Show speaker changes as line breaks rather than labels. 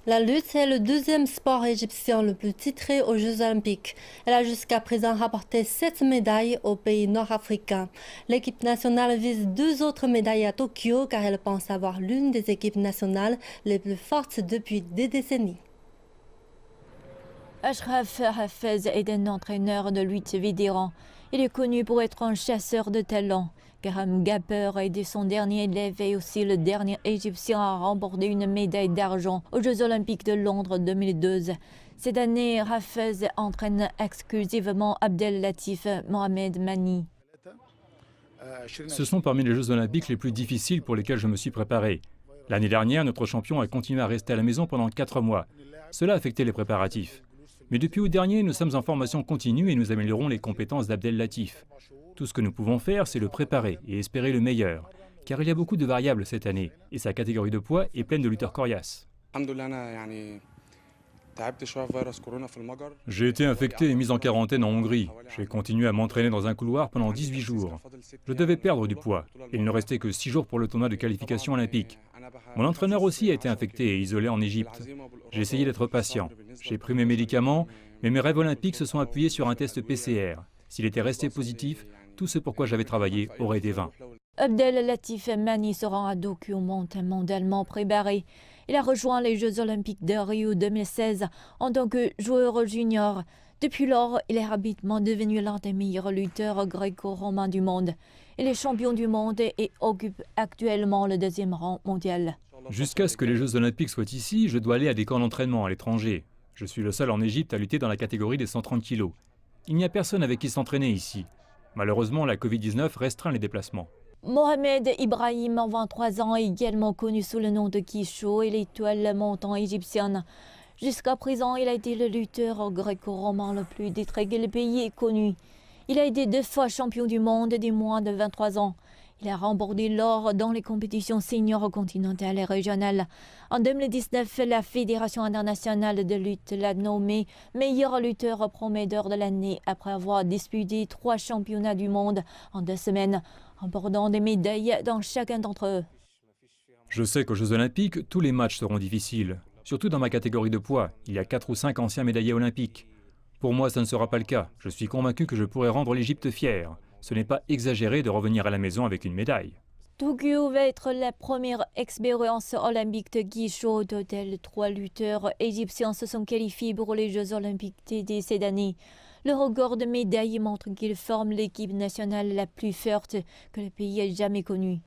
La lutte est le deuxième sport égyptien le plus titré aux Jeux olympiques. Elle a jusqu'à présent rapporté 7 médailles au pays nord-africain. L'équipe nationale vise 2 autres médailles à Tokyo car elle pense avoir l'une des équipes nationales les plus fortes depuis des décennies.
Ashraf Hafez est un entraîneur de lutte vétéran. Il est connu pour être un chasseur de talent. Graham Gapper est son dernier élève et aussi le dernier Égyptien à remporter une médaille d'argent aux Jeux Olympiques de Londres 2012. Cette année, Hafez entraîne exclusivement Abdel-Latif Mohamed Mani.
Ce sont parmi les Jeux Olympiques les plus difficiles pour lesquels je me suis préparé. L'année dernière, notre champion a continué à rester à la maison pendant 4 mois. Cela a affecté les préparatifs. Mais depuis août dernier, nous sommes en formation continue et nous améliorons les compétences d'Abdel-Latif. Tout ce que nous pouvons faire, c'est le préparer et espérer le meilleur. Car il y a beaucoup de variables cette année et sa catégorie de poids est pleine de lutteurs coriaces. J'ai été infecté et mis en quarantaine en Hongrie. J'ai continué à m'entraîner dans un couloir pendant 18 jours. Je devais perdre du poids. Il ne restait que 6 jours pour le tournoi de qualification olympique. Mon entraîneur aussi a été infecté et isolé en Égypte. J'ai essayé d'être patient. J'ai pris mes médicaments, mais mes rêves olympiques se sont appuyés sur un test PCR. S'il était resté positif, tout ce pour quoi j'avais travaillé aurait été vain.
Abdel-Latif Mani se rend à Tokyo mondialement préparé. Il a rejoint les Jeux Olympiques de Rio 2016 en tant que joueur junior. Depuis lors, il est rapidement devenu l'un des meilleurs lutteurs gréco-romains du monde. Il est champion du monde et occupe actuellement le 2e rang mondial.
Jusqu'à ce que les Jeux Olympiques soient ici, je dois aller à des camps d'entraînement à l'étranger. Je suis le seul en Égypte à lutter dans la catégorie des 130 kilos. Il n'y a personne avec qui s'entraîner ici. Malheureusement, la Covid-19 restreint les déplacements.
Mohamed Ibrahim, 23 ans, est également connu sous le nom de Kisho et l'étoile montante égyptienne. Jusqu'à présent, il a été le lutteur gréco-romain le plus titré que le pays ait connu. Il a été 2 fois champion du monde des moins de 23 ans. Il a remporté l'or dans les compétitions seniors continentales et régionales. En 2019, la Fédération internationale de lutte l'a nommé meilleur lutteur prometteur de l'année après avoir disputé 3 championnats du monde en 2 semaines, remportant des médailles dans chacun d'entre eux.
Je sais qu'aux Jeux Olympiques, tous les matchs seront difficiles. Surtout dans ma catégorie de poids, il y a 4 ou 5 anciens médaillés olympiques. Pour moi, ça ne sera pas le cas. Je suis convaincu que je pourrai rendre l'Égypte fière. Ce n'est pas exagéré de revenir à la maison avec une médaille.
Tokyo va être la première expérience olympique de Kisho. Au total, 3 lutteurs égyptiens se sont qualifiés pour les Jeux olympiques d'été cette année. Le record de médailles montre qu'il forme l'équipe nationale la plus forte que le pays ait jamais connue.